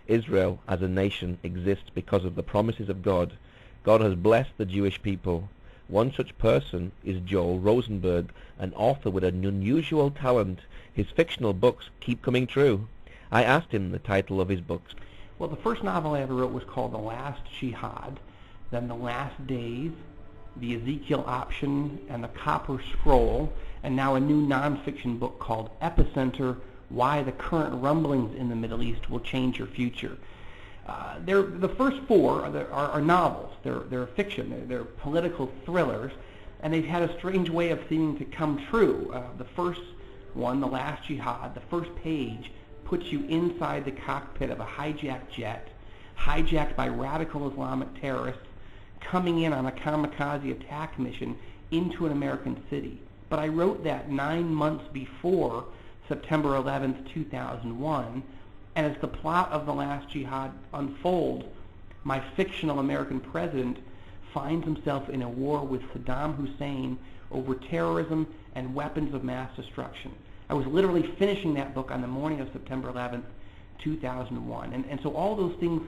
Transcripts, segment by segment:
Israel as a nation exists because of the promises of God. God has blessed the Jewish people. One such person is Joel Rozenberg, an author with an unusual talent. His fictional books keep coming true. I asked him the title of his books. Well, the first novel I ever wrote was called The Last Jihad, then The Last Days, The Ezekiel Option, and The Copper Scroll, and now a new nonfiction book called Epicenter, Why the Current Rumblings in the Middle East Will Change Your Future. The first four are novels. They're fiction. They're political thrillers, and they've had a strange way of seeming to come true. The first one, The Last Jihad, the first page puts you inside the cockpit of a hijacked jet, hijacked by radical Islamic terrorists, coming in on a kamikaze attack mission into an American city. But I wrote that 9 months before September 11th, 2001, and as the plot of The Last Jihad unfolds, my fictional American president finds himself in a war with Saddam Hussein over terrorism and weapons of mass destruction. I was literally finishing that book on the morning of September 11th, 2001. And so all those things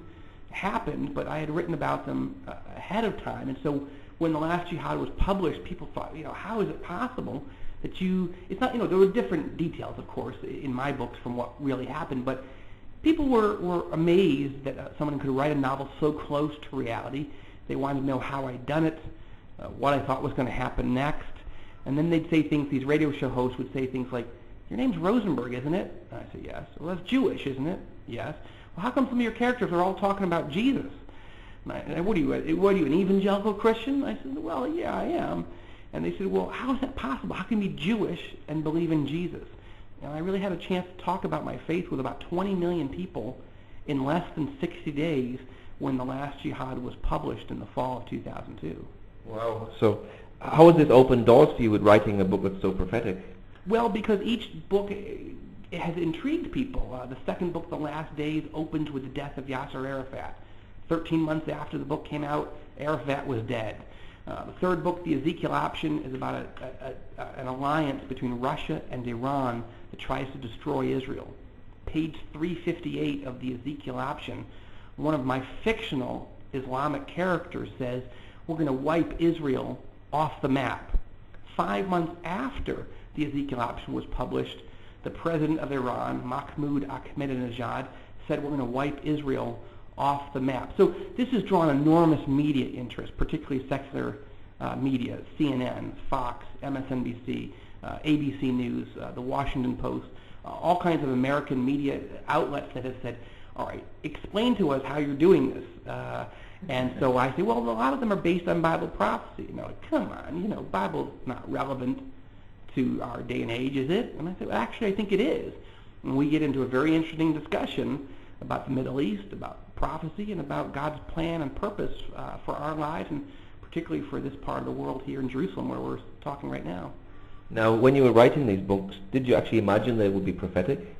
happened, but I had written about them ahead of time. And so when The Last Jihad was published, people thought, how is it possible that it's not, there were different details, of course, in my books from what really happened, but people were amazed that someone could write a novel so close to reality. They wanted to know how I'd done it, what I thought was going to happen next. And then they'd say things, these radio show hosts would say things like, "Your name's Rozenberg, isn't it?" And I said, "Yes." "Well, that's Jewish, isn't it?" "Yes." "Well, how come some of your characters are all talking about Jesus?" And what are you, an evangelical Christian? I said, "Well, yeah, I am." And they said, "Well, how is that possible? How can you be Jewish and believe in Jesus?" And I really had a chance to talk about my faith with about 20 million people in less than 60 days when The Last Jihad was published in the fall of 2002. Wow. So how has this opened doors for you with writing a book that's so prophetic? Well, because each book has intrigued people. The second book, The Last Days, opens with the death of Yasser Arafat. 13 months after the book came out, Arafat was dead. The third book, The Ezekiel Option, is about an alliance between Russia and Iran that tries to destroy Israel. Page 358 of The Ezekiel Option, one of my fictional Islamic characters says, "We're going to wipe Israel off the map." 5 months after The Ezekiel Option was published, the president of Iran, Mahmoud Ahmadinejad, said, "We're going to wipe Israel off the map." So this has drawn enormous media interest, particularly secular media, CNN, Fox, MSNBC, ABC News, The Washington Post, all kinds of American media outlets that have said, "All right, explain to us how you're doing this." And so I say, well, a lot of them are based on Bible prophecy. Come on, Bible's not relevant to our day and age, is it? And I say, well, actually, I think it is. And we get into a very interesting discussion about the Middle East, about prophecy, and about God's plan and purpose for our lives, and particularly for this part of the world here in Jerusalem where we're talking right now. Now, when you were writing these books, did you actually imagine they would be prophetic?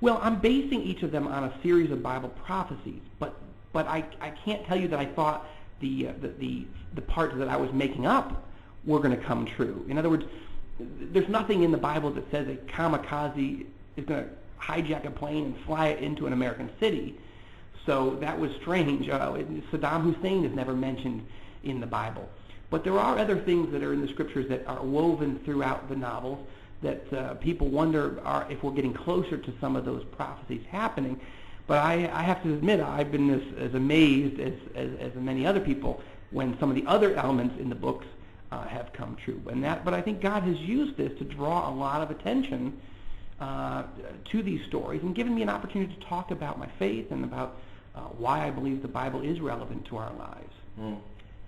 Well, I'm basing each of them on a series of Bible prophecies, but I can't tell you that I thought the parts that I was making up were going to come true. In other words, there's nothing in the Bible that says a kamikaze is going to hijack a plane and fly it into an American city. So that was strange. Saddam Hussein is never mentioned in the Bible. But there are other things that are in the scriptures that are woven throughout the novels that people wonder if we're getting closer to some of those prophecies happening. But I have to admit, I've been as amazed as many other people when some of the other elements in the books have come true. But I think God has used this to draw a lot of attention to these stories and given me an opportunity to talk about my faith and about why I believe the Bible is relevant to our lives. Mm.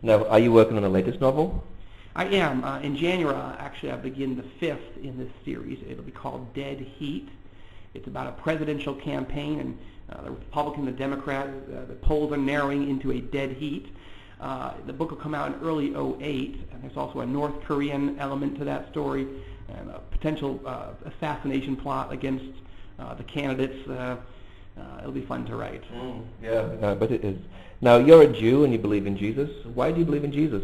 Now, are you working on the latest novel? I am. In January, actually, I begin the 5th in this series. It'll be called Dead Heat. It's about a presidential campaign, and the Republican, the Democrat, the polls are narrowing into a dead heat. The book will come out in early 2008, and there's also a North Korean element to that story, and a potential assassination plot against the candidates. It'll be fun to write. Yeah, but it is. Now, you're a Jew and you believe in Jesus. Why do you believe in Jesus?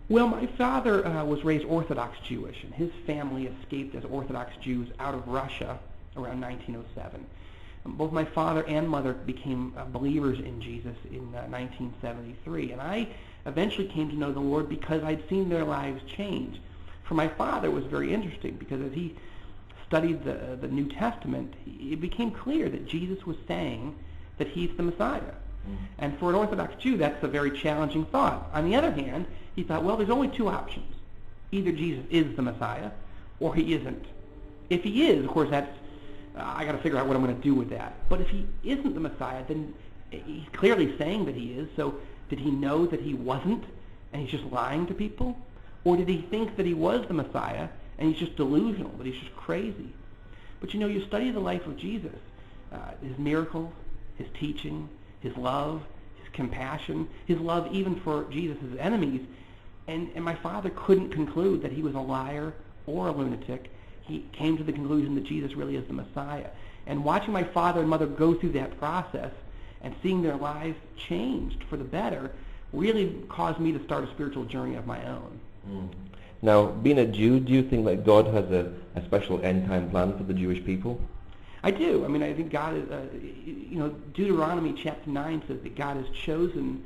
Well, my father was raised Orthodox Jewish, and his family escaped as Orthodox Jews out of Russia around 1907. Both my father and mother became believers in Jesus in 1973, and I eventually came to know the Lord because I'd seen their lives change. For my father, it was very interesting because as he studied the New Testament, it became clear that Jesus was saying that he's the Messiah. And for an Orthodox Jew, that's a very challenging thought. On the other hand, he thought, well, there's only two options. Either Jesus is the Messiah, or he isn't. If he is, of course, that's I got to figure out what I'm going to do with that. But if he isn't the Messiah, then he's clearly saying that he is. So did he know that he wasn't, and he's just lying to people? Or did he think that he was the Messiah, and he's just delusional, that he's just crazy? But you know, you study the life of Jesus, his miracles, his teaching, his love, his compassion, his love even for Jesus' enemies, and my father couldn't conclude that he was a liar or a lunatic. He came to the conclusion that Jesus really is the Messiah. And watching my father and mother go through that process and seeing their lives changed for the better really caused me to start a spiritual journey of my own. Now, being a Jew, do you think that God has a special end-time plan for the Jewish people? I do. I mean, I think God is, Deuteronomy chapter 9 says that God has chosen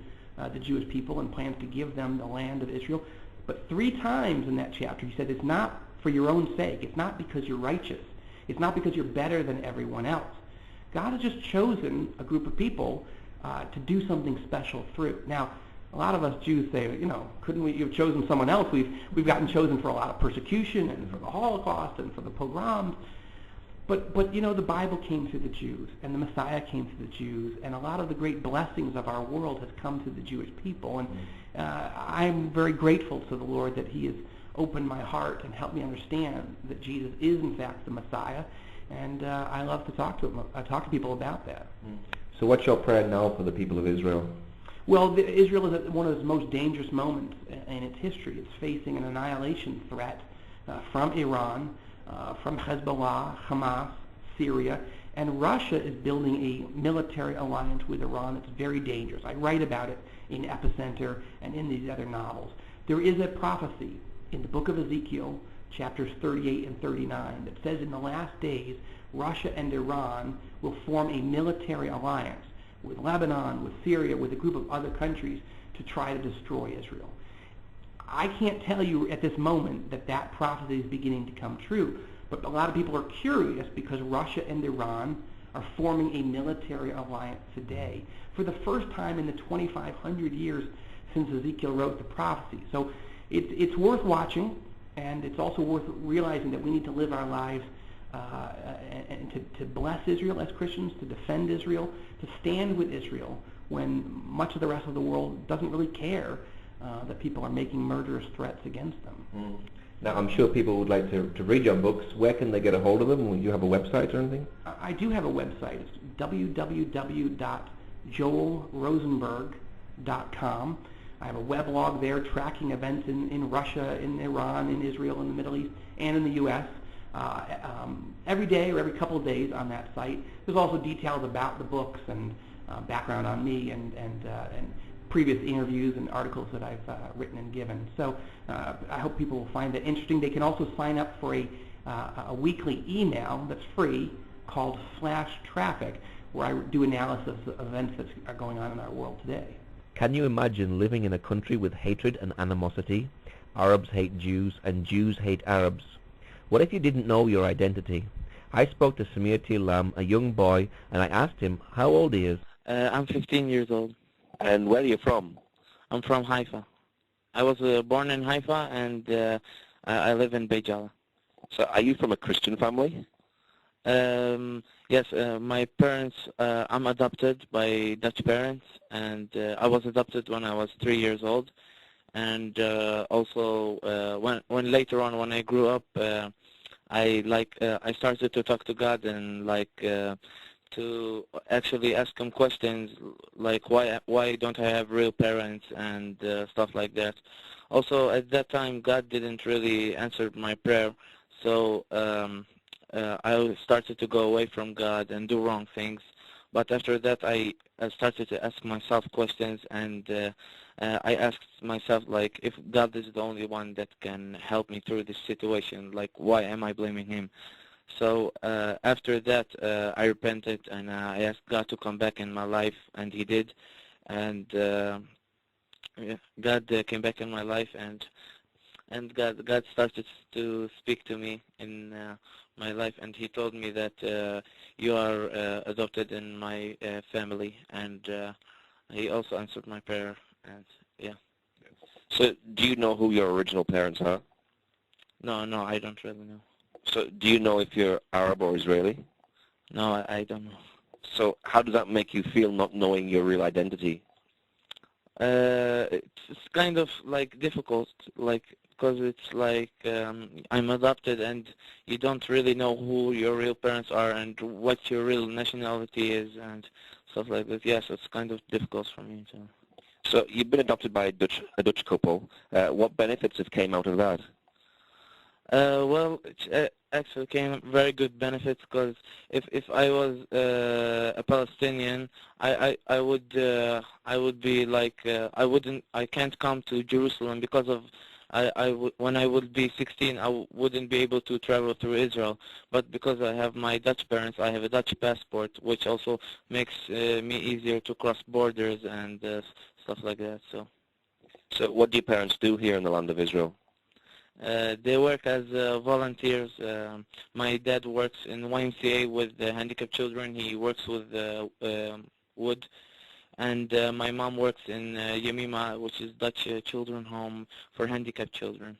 the Jewish people and plans to give them the land of Israel. But 3 times in that chapter he said it's not for your own sake. It's not because you're righteous. It's not because you're better than everyone else. God has just chosen a group of people to do something special through. Now, a lot of us Jews say, couldn't we have chosen someone else? We've gotten chosen for a lot of persecution and for the Holocaust and for the pogroms. But the Bible came through the Jews, and the Messiah came through the Jews, and a lot of the great blessings of our world has come through the Jewish people. And I'm very grateful to the Lord that he has opened my heart and helped me understand that Jesus is in fact the Messiah. And I love to talk to people about that. So what's your prayer now for the people of Israel? Well, Israel is at one of its most dangerous moments in its history. It's facing an annihilation threat from Iran, from Hezbollah, Hamas, Syria, and Russia is building a military alliance with Iran that's very dangerous. I write about it in Epicenter and in these other novels. There is a prophecy in the book of Ezekiel, chapters 38 and 39, that says in the last days, Russia and Iran will form a military alliance with Lebanon, with Syria, with a group of other countries to try to destroy Israel. I can't tell you at this moment that prophecy is beginning to come true, but a lot of people are curious because Russia and Iran are forming a military alliance today for the first time in the 2,500 years since Ezekiel wrote the prophecy. So it's worth watching, and it's also worth realizing that we need to live our lives and to bless Israel as Christians, to defend Israel, to stand with Israel when much of the rest of the world doesn't really care that people are making murderous threats against them. Now, I'm sure people would like to read your books. Where can they get a hold of them? Will you have a website or anything? I do have a website. It's www.joelrozenberg.com. I have a weblog there tracking events in Russia, in Iran, in Israel, in the Middle East, and in the U.S. Every day or every couple of days on that site. There's also details about the books and background on me and previous interviews and articles that I've written and given. So I hope people will find that interesting. They can also sign up for a weekly email that's free called Flash Traffic, where I do analysis of events that are going on in our world today. Can you imagine living in a country with hatred and animosity? Arabs hate Jews and Jews hate Arabs. What if you didn't know your identity? I spoke to Samir Lam, a young boy, and I asked him how old he is. I'm 15 years old. And where are you from? I'm from Haifa. I was born in Haifa, and I live in Beit Jala. So are you from a Christian family? Yes, my parents, I'm adopted by Dutch parents, and I was adopted when I was 3 years old. And also, when later on, when I grew up, I started to talk to God and to actually ask him questions like why don't I have real parents and stuff like that. Also, at that time, God didn't really answer my prayer, so I started to go away from God and do wrong things. But after that, I started to ask myself questions, and I asked myself, if God is the only one that can help me through this situation, why am I blaming him? So after that, I repented and I asked God to come back in my life, and He did. And yeah, God came back in my life, and God started to speak to me in my life, and He told me that you are adopted in my family, and He also answered my prayer, and yeah. So do you know who your original parents are? No, I don't really know. So do you know if you're Arab or Israeli? No, I don't know. So how does that make you feel, not knowing your real identity? It's kind of like difficult, like, because it's like I'm adopted and you don't really know who your real parents are and what your real nationality is and stuff like that. Yes, it's kind of difficult for me to. So you've been adopted by a Dutch couple. What benefits have came out of that? Well, it actually came very good benefits, because if I was a Palestinian, I would be like I can't come to Jerusalem because of when I would be 16, I wouldn't be able to travel through Israel. But because I have my Dutch parents, I have a Dutch passport, which also makes me easier to cross borders and stuff like that. So what do your parents do here in the land of Israel? They work as volunteers. My dad works in YMCA with handicapped children. He works with wood. And my mom works in Yemima, which is Dutch children home for handicapped children.